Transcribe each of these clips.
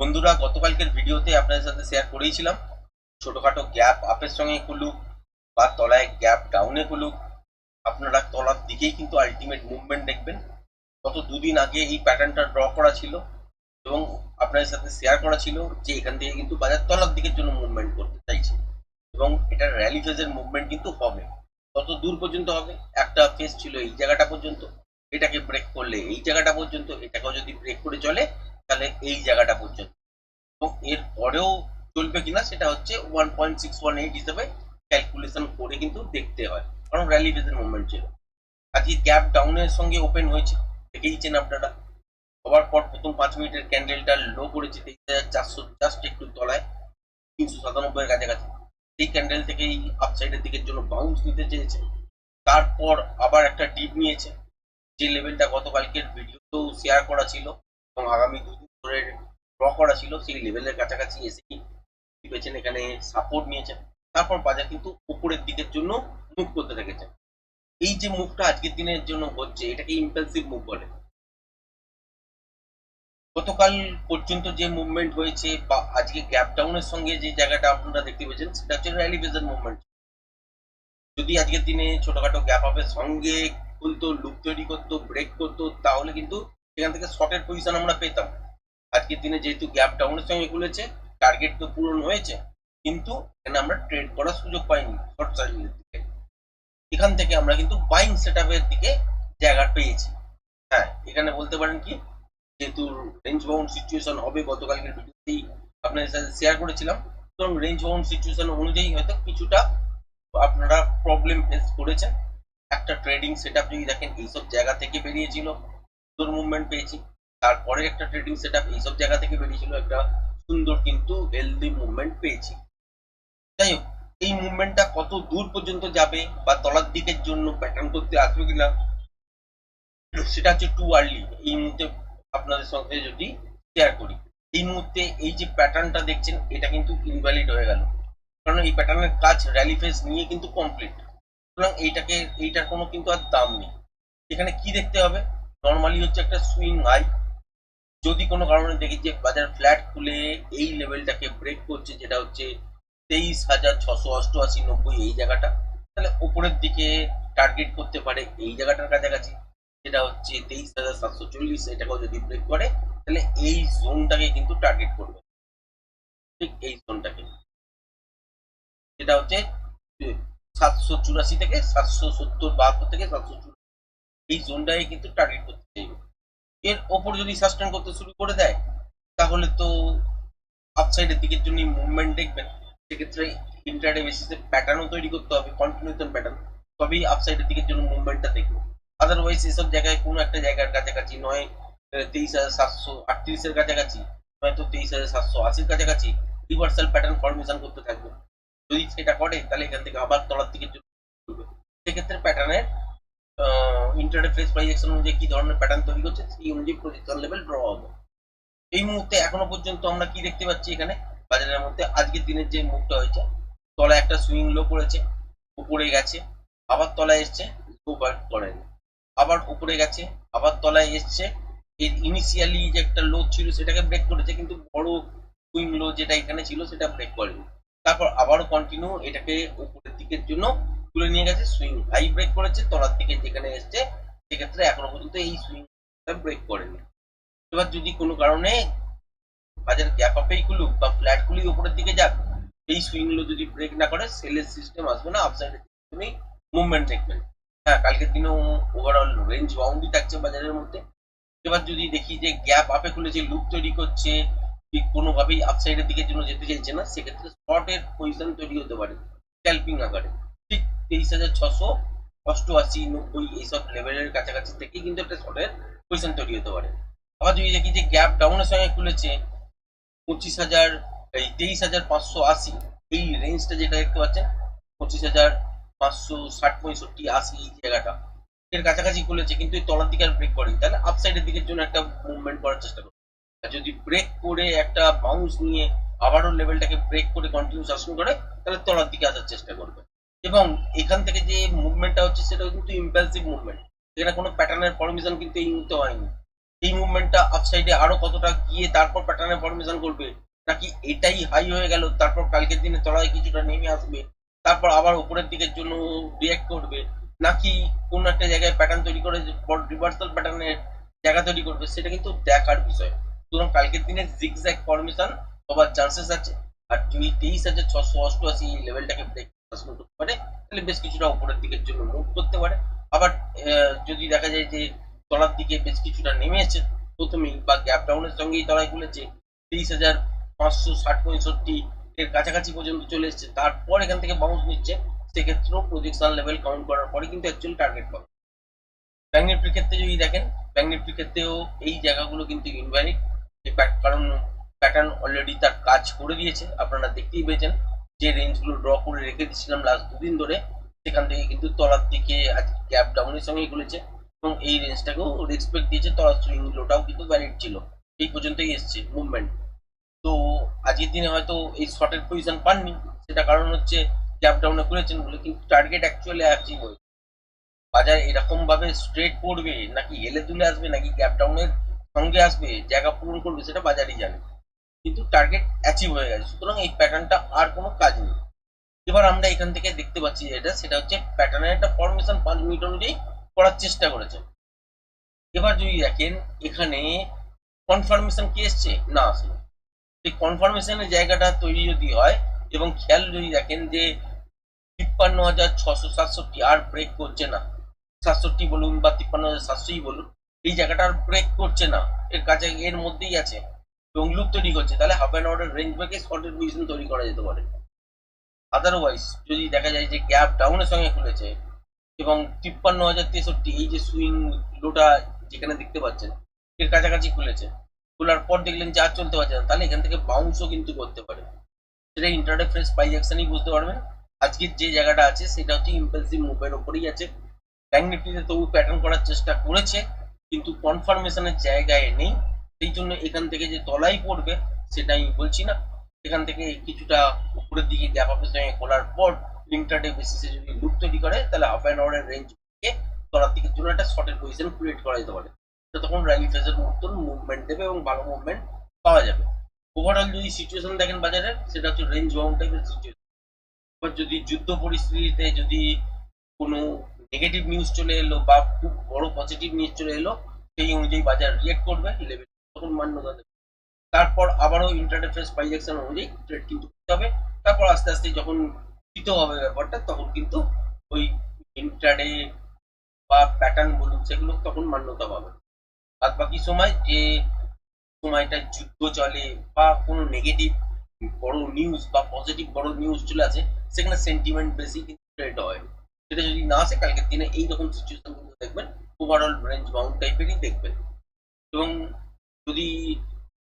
বন্ধুরা, গতকালকের ভিডিওতে আপনাদের সাথে শেয়ার করেইছিলাম ছোটখাটো গ্যাপ আপের সঙ্গে খুলুক বা তলায় গ্যাপ ডাউনে খুলুক, আপনারা তলার দিকেই কিন্তু আলটিমেট মুভমেন্ট দেখবেন। গত দুদিন আগে এই প্যাটার্নটা ড্র করা ছিল এবং আপনাদের সাথে শেয়ার করা ছিল যে এখান থেকে কিন্তু বাজার তলার দিকের জন্য মুভমেন্ট করতে চাইছে এবং এটা র্যালি ফেজের মুভমেন্ট কিন্তু হবে। কত দূর পর্যন্ত হবে? একটা ফেজ ছিল এই জায়গাটা পর্যন্ত, এটাকে ব্রেক করলে এই জায়গাটা পর্যন্ত, এটাকেও যদি ব্রেক করে চলে তাহলে এই জায়গাটা পর্যন্ত, এবং এর পরেও চলবে কিনা সেটা হচ্ছে 1.618 হিসেবে ক্যালকুলেশন করে কিন্তু দেখতে হয়, কারণ র্যালি ফেজের মুভমেন্ট ছিল। আজকে গ্যাপ ডাউনের সঙ্গে ওপেন হয়েছে, দেখেইছেন আপনারা। হওয়ার পর প্রথম 5 মিনিটের ক্যান্ডেলটা লো করেছে 23,400, জাস্ট একটু তলায় 397 এর কাছাকাছি। এই ক্যান্ডেল থেকেই আপসাইডের দিকের জন্য বাউন্স নিতে চেয়েছে, তারপর আবার একটা ডিপ নিয়েছে, যে লেভেলটা গতকালকের ভিডিওতেও শেয়ার করা ছিল এবং আগামী দুদিন ধরে ড্র করা ছিল, সেই লেভেলের কাছাকাছি এসেই পেয়েছেন, এখানে সাপোর্ট নিয়েছেন। তারপর বাজার কিন্তু উপরের দিকের জন্য মুভ করতে থেকেছে। এই যে মুভটা আজকের দিনের জন্য হচ্ছে, এটাকে ইম্পালসিভ মুভ বলে। গতকাল পর্যন্ত যে মুভমেন্ট হয়েছে বা আজকে গ্যাপ ডাউনের সঙ্গে যে জায়গাটা আপনারা দেখতে পেয়েছেন, সেটা হচ্ছে র্যালি ফেজের মুভমেন্ট। যদি আজকের দিনে ছোটখাটো গ্যাপ আপের সঙ্গে খুলতো, লুপ তৈরি করতো, ব্রেক করতো, তাহলে কিন্তু সেখান থেকে শর্টের পজিশন আমরা পেতাম। আজকের দিনে যেহেতু গ্যাপ ডাউনের সঙ্গে খুলেছে, টার্গেট তো পূরণ হয়েছে, কিন্তু এখানে আমরা ট্রেড করার সুযোগ পাইনি শর্ট সার্কিটের দিকে। এখান থেকে আমরা কিন্তু বাইং সেটআপের দিকে জায়গা পেয়েছি। হ্যাঁ, এখানে বলতে পারেন কি, যেহেতু রেঞ্জ বাউন্ড সিচুয়েশন হবে, গতকালকের ভিডিওতেই আপনাদের সাথে শেয়ার করেছিলাম, তো রেঞ্জ বাউন্ড সিচুয়েশন অনুযায়ী হয়তো কিছুটা আপনারা প্রবলেম ফেস করেছেন। একটা ট্রেডিং সেটআপ যদি দেখেন, এইসব জায়গা থেকে বেরিয়েছিল, সুন্দর মুভমেন্ট পেয়েছি। তারপরে একটা ট্রেডিং সেটআপ এইসব জায়গা থেকে বেরিয়েছিল, একটা সুন্দর কিন্তু হেলদি মুভমেন্ট পেয়েছি। যাই হোক, এই মুভমেন্টটা কত দূর পর্যন্ত যাবে বা তলার দিকের জন্য প্যাটার্ন করতে আসবে কিনা, সেটা হচ্ছে টু আর্লি এই মুহূর্তে আপনাদের সঙ্গে যদি শেয়ার করি। এই মুহূর্তে এই যে প্যাটার্নটা দেখছেন, এটা কিন্তু ইনভ্যালিড হয়ে গেল, কারণ এই প্যাটার্নের কাজ র্যালি ফেজ নিয়ে কিন্তু কমপ্লিট। সুতরাং এইটার কোনো কিন্তু আর দাম নেই। এখানে কি দেখতে হবে? নর্মালি হচ্ছে একটা সুইং হাই। যদি কোনো কারণে দেখি যে বাজার ফ্ল্যাট খুলে এই লেভেলটাকে ব্রেক করছে, যেটা হচ্ছে 23,688-90, এই জায়গাটা, তাহলে উপরের দিকে টার্গেট করতে পারে এই জায়গাটার কাছাকাছি, যেটা হচ্ছে 23,740। এটাকেও যদি ব্রেক করে তাহলে এই জোনটাকে কিন্তু টার্গেট করবে, ঠিক এই জোনটাকে, যেটা হচ্ছে 784 থেকে 770-72 থেকে 784, এই জোনটাকে কিন্তু টার্গেট করতে চাইবে। এর ওপর যদি সাস্টেন করতে শুরু করে দেয়, তাহলে তো আপসাইডের দিকের জন্য মুভমেন্ট দেখবেন। সেক্ষেত্রে ইন্ট্রাডে বেসিসে প্যাটার্নও তৈরি করতে হবে, কন্টিনিউশন প্যাটার্ন, তবেই আপসাইডের দিকের জন্য মুভমেন্টটা দেখবো। আদারওয়াইজ এসব জায়গায় কোনো একটা জায়গার কাছাকাছি নয় 23,738-এর কাছাকাছি, নয়তো 23,780-র কাছাকাছি রিভার্সাল প্যাটার্ন ফরমেশন করতে থাকবে। যদি সেটা করে তাহলে এখান থেকে আবার তলার দিকের জন্য করবে। সেক্ষেত্রে প্যাটার্নের ইন্টারডে ফেস প্রাইজেকশন অনুযায়ী কি ধরনের প্যাটার্ন তৈরি করছে, সেই অনুযায়ী প্রজেকশন লেভেল ড্র হবে। এই মুহূর্তে এখনো পর্যন্ত আমরা কি দেখতে পাচ্ছি, এখানে বাজারের মধ্যে আজকের দিনের যে মুভটা হয়েছে, তলায় একটা সুইং লো করেছে, উপরে গেছে, আবার তলায় এসছে, ওভার করেনি, আবার উপরে গেছে, আবার তলায় এসছে। এর ইনিশিয়ালি যে একটা লো ছিল সেটাকে ব্রেক করেছে, কিন্তু বড় সুইং লো যেটা এখানে ছিল সেটা ব্রেক করেনি। তারপর আবারও কন্টিনিউ এটাকে উপরের দিকের জন্য তুলে নিয়ে গেছে, সুইং হাই ব্রেক করেছে, তলার দিকে যেখানে এসছে সেক্ষেত্রে এখনো পর্যন্ত এই সুইং ব্রেক করেনি। এবার যদি কোনো কারণে বাজার গ্যাপ আপেই খুলুক বা ফ্ল্যাট খুলি উপরের দিকে যাক, এই সুইং গুলো যদি ব্রেক না করে, সেলের সিস্টেম আসবে না, আপসাইডে তুমি মুভমেন্ট দেখবেন। হ্যাঁ, কালকের দিনেও ওভারঅল রেঞ্জ বাউন্ডই থাকছে বাজারের মধ্যে। এবার যদি দেখি যে গ্যাপ আপে খুলেছে, লুপ তৈরি করছে, ঠিক কোনোভাবেই আপসাইডের দিকের জন্য যেতে চাইছে না, সেক্ষেত্রে শর্টের পজিশন তৈরি হতে পারে স্ক্যাল্পিং আকারে। ঠিক 23,688-90 এইসব লেভেলের কাছাকাছি থেকেই কিন্তু একটা শর্টের পজিশন তৈরি হতে পারে। আবার যদি দেখি যে গ্যাপ ডাউনের সঙ্গে খুলেছে 25,000, এই 23,580, এই রেঞ্জটা যেটা দেখতে পাচ্ছেন, 25,560-65-80, এই জায়গাটা এর কাছাকাছি খুলেছে, কিন্তু এই তলার দিকে আর ব্রেক করেনি, তাহলে আপসাইডের দিকের জন্য একটা মুভমেন্ট করার চেষ্টা করবে। আর যদি ব্রেক করে একটা বাউন্স নিয়ে আবারও লেভেলটাকে ব্রেক করে কন্টিনিউ শাসন করে, তাহলে তলার দিকে আসার চেষ্টা করবে। এবং এখান থেকে যে মুভমেন্টটা হচ্ছে সেটা কিন্তু ইম্পালসিভ মুভমেন্ট, এখানে কোনো প্যাটার্নের ফরমেশন কিন্তু এই মুহূর্তে হয়নি। এই মুভমেন্টটা আপসাইডে আরো কতটা গিয়ে তারপর প্যাটার্নের ফরমেশন করবে, নাকি এটাই হাই হয়ে গেল তারপর কালকের দিনে তলায় কিছুটা নেমে আসবে তারপর আবার উপরের দিকের জন্য রিয়াক্ট করবে, নাকি কোন একটা জায়গায় প্যাটার্ন তৈরি করে রিভার্সাল প্যাটার্নের জায়গা তৈরি করবে, সেটা কিন্তু দেখার বিষয়। সুতরাং কালকের দিনে জিগজ্যাগ ফরমেশন হবার চান্সেস আছে। আর যদি 23,688 এই লেভেলটাকে ব্রেক করতে পারে তাহলে বেশ কিছুটা উপরের দিকের জন্য মুভ করতে পারে। আবার যদি দেখা যায় যে তলার দিকে বেশ কিছুটা নেমেছে প্রথমেই বা গ্যাপ ডাউনের সঙ্গেই তলায় খুলেছে 23,560-65 এর কাছাকাছি পর্যন্ত চলে এসেছে, তারপর এখান থেকে বাউন্স নিচ্ছে, সেক্ষেত্রেও প্রজেকশন লেভেল কাউন্ট করার পরে কিন্তু অ্যাকচুয়ালি টার্গেট পাবে। ব্যাঙ্ক নিফটির ক্ষেত্রে যদি দেখেন, ব্যাঙ্ক নিফটির ক্ষেত্রেও এই জায়গাগুলো কিন্তু ইনভ্যালিড, কারণ প্যাটার্ন অলরেডি তার কাজ করে দিয়েছে। আপনারা দেখতেই পেয়েছেন যে রেঞ্জগুলো ড্র করে রেখে দিয়েছিলাম লাস্ট দুদিন ধরে, সেখান থেকে কিন্তু তলার দিকে আজ গ্যাপ ডাউনের সঙ্গে খুলেছে এবং এই রেঞ্জটাকেও রেসপেক্ট দিয়েছে। তলার সুইং লোটাও কিন্তু ভ্যালিড ছিল, এই পর্যন্তই এসছে মুভমেন্ট। তো আজকের দিনে হয়তো এই শর্টের পজিশন পাননি, সেটা কারণ হচ্ছে গ্যাপ ডাউনে খুলেছেন বলে, কিন্তু টার্গেট অ্যাকচুয়ালি অ্যাচিভ হয়েছে। বাজার এরকম ভাবে স্ট্রেট পড়বে নাকি হেলে দুলে আসবে নাকি গ্যাপ ডাউনের সঙ্গে আসবে জায়গা পূরণ করবে সেটা বাজারই জানে, কিন্তু টার্গেট অ্যাচিভ হয়ে গেছে। সুতরাং এই প্যাটার্নটা আর কোনো কাজ নেই। এবার আমরা এখান থেকে দেখতে পাচ্ছি যেটা, সেটা হচ্ছে প্যাটার্নের একটা ফরমেশন 5 মিনিট অনুযায়ী করার চেষ্টা করেছে। এবার যদি দেখেন এখানে কনফার্মেশন কি এসছে না আসেনি, সেই কনফার্মেশনের জায়গাটা তৈরি যদি হয় এবং খেয়াল যদি দেখেন যে 53,667 আর ব্রেক করছে না, 67 বলুন বা 53,700 বলুন, এই জায়গাটা আর ব্রেক করছে না, এর কাছে এর মধ্যেই আছে এবং লুপ তৈরি করছে, তাহলে হাফ অ্যান আওয়ারের রেঞ্জ ব্রেকে শর্টের পজিশন তৈরি করা যেতে পারে। আদারওয়াইজ যদি দেখা যায় যে গ্যাপ ডাউনের সঙ্গে খুলেছে এবং 53,063 এই যে সুইং লোটা যেখানে দেখতে পাচ্ছেন এর কাছাকাছি খুলেছে, খোলার পর দেখলেন যে আর চলতে পারছে না, তাহলে এখান থেকে বাউন্সও কিন্তু করতে পারে। সেটা ইন্টারডে ফ্রেশ প্রাইস অ্যাকশনই বুঝতে পারবেন। আজকের যে জায়গাটা আছে সেটা হচ্ছে ইম্পালসিভ মুভের ওপরেই আছে। ব্যাঙ্ক নিফটিতে তবু প্যাটার্ন করার চেষ্টা করেছে কিন্তু কনফার্মেশনের জায়গায় নেই, সেই জন্য এখান থেকে যে তলায় পড়বে সেটা আমি বলছি না। এখান থেকে কিছুটা উপরের দিকে গ্যাপ আপের সঙ্গে খোলার পর ইন্টারডে বেসিসে যদি লুপ তৈরি করে তাহলে হাফ অ্যান আওয়ারের রেঞ্জ থেকে তলার দিকের জন্য একটা শর্টের পজিশন ক্রিয়েট করা যেতে পারে, তখন র্যালি ফেজের মতন মুভমেন্ট দেবে এবং ভালো মুভমেন্ট পাওয়া যাবে। ওভারঅল যদি সিচুয়েশন দেখেন বাজারের, সেটা হচ্ছে রেঞ্জ বাউন্ড টাইপের সিচুয়েশন। এবার যদি যুদ্ধ পরিস্থিতিতে যদি কোনো নেগেটিভ নিউজ চলে এলো বা খুব বড় পজিটিভ নিউজ চলে এলো, সেই অনুযায়ী বাজার রিয়েক্ট করবে, লেভেল তখন মান্যতা দেবে। তারপর আবারও ইন্টারডে ফ্রেশ প্রাইস অ্যাকশন অনুযায়ী ট্রেড কিন্তু করতে হবে। তারপর আস্তে আস্তে যখন স্থিত হবে ব্যাপারটা তখন কিন্তু ওই ইন্টারডে বা প্যাটার্ন বলুন সেগুলো তখন মান্যতা পাবে। বাদ বাকি সময় যে সময়টা যুদ্ধ চলে বা কোনো নেগেটিভ বড় নিউজ বা পজিটিভ বড় নিউজ চলে আসে, সেখানে সেন্টিমেন্ট বেশি কিন্তু ট্রেড হয়। সেটা যদি না আসে কালকের দিনে এইরকম সিচুয়েশন কিন্তু দেখবেন ওভারঅল রেঞ্জ বাউন্ড টাইপেরই দেখবেন। এবং যদি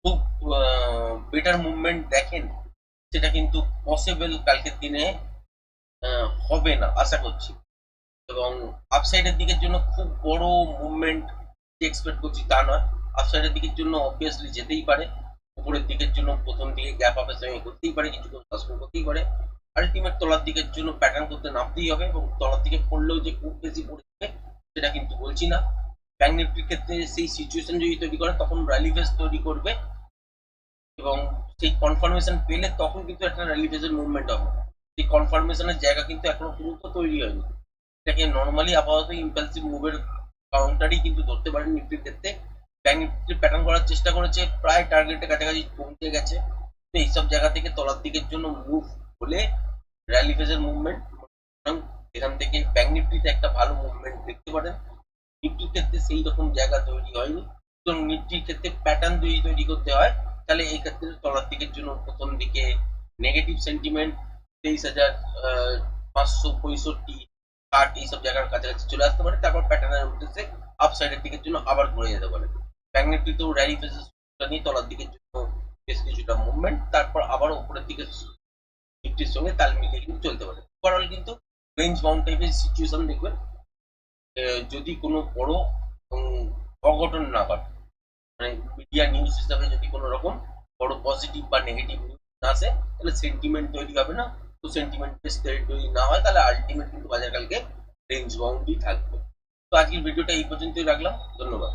খুব বেটার মুভমেন্ট দেখেন সেটা কিন্তু পসিবল কালকের দিনে হবে না আশা করছি। এবং আপসাইডের দিকের জন্য খুব বড় মুভমেন্ট এক্সপেক্ট করছি তা নয়, আপসাইডের দিকের জন্য অবভিয়াসলি যেতেই পারে, উপরের দিকের জন্য প্রথম দিকে গ্যাপ আপের সঙ্গে করতেই পারে, কিছুক্ষণ সাসপেন্ড করতেই পারে, আলটিমেট তলার দিকের জন্য প্যাটার্ন করতে নামতেই হবে এবং তলার দিকে পড়লেও যে খুব বেশি পড়ে যাবে সেটা কিন্তু বলছি না। ব্যাঙ্ক নিফটির ক্ষেত্রে সেই সিচুয়েশন যদি তৈরি করে তখন র্যালি ফেজ তৈরি করবে এবং সেই কনফার্মেশন পেলে তখন কিন্তু একটা র্যালি ফেজের মুভমেন্ট হবে। সেই কনফার্মেশনের জায়গা কিন্তু এখনো পর্যন্ত তৈরি হয়নি, এটাকে নর্মালি আপাতত ইম্পালসিভ মুভের কাউন্টারই কিন্তু ধরতে পারেন নিফটির ক্ষেত্রে। ব্যাঙ্ক নিফটি প্যাটার্ন করার চেষ্টা করেছে, প্রায় টার্গেটের কাছাকাছি পৌঁছে গেছে, তো এইসব জায়গা থেকে তলার দিকের জন্য মুভ হলে র্যালি ফেজের মুভমেন্ট, এখান থেকে ব্যাঙ্ক নিফটিতে একটা ভালো মুভমেন্ট দেখতে পারেন। নিফটির ক্ষেত্রে সেই রকম জায়গা তৈরি হয়নি, তো নিফটির ক্ষেত্রে প্যাটার্ন যদি তৈরি করতে হয় তাহলে এই ক্ষেত্রে তলার দিকের জন্য প্রথম দিকে নেগেটিভ সেন্টিমেন্ট 23,565 60 এইসব জায়গার কাছাকাছি চলে আসতে পারে, তারপর প্যাটার্নের উদ্দেশ্যে আপসাইডের দিকের জন্য আবার ঘুরে যেতে পারে। ব্যাঙ্ক নিফটিতেও র্যালি ফেজেস নিয়ে তলার দিকের জন্য বেশ কিছুটা মুভমেন্ট, তারপর আবার উপরের দিকে নিফটির সঙ্গে তাল মিলিয়ে কিন্তু চলতে পারে। ওভারঅল কিন্তু রেঞ্জ বাউন্ড টাইপের সিচুয়েশন দেখবেন। যদি কোনো বড় অঘটন না ঘটে, মানে মিডিয়া নিউজ হিসাবে যদি কোনো রকম বড় পজিটিভ বা নেগেটিভ নিউজ না আসে তাহলে সেন্টিমেন্ট তৈরি হবে না। তো সেন্টিমেন্ট বেস তৈরি না হয় তাহলে আলটিমেট কিন্তু বাজার কালকে রেঞ্জ বাউন্ডই থাকবে। তো আজকের ভিডিওটা এই পর্যন্তই রাখলাম, ধন্যবাদ।